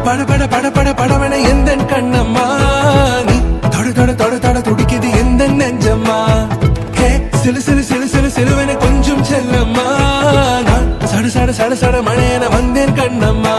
பட பட பட பட படவன எந்த கண்ணம்மா நீ தொட தொட தொட தொட துடிக்குது எந்த நெஞ்சம்மா ஹே சிலு சிலு சிலு சிலு சிலுவன கொஞ்சம் செல்லம்மா நான் சட சட சட சட மழையன வந்தேன் கண்ணம்மா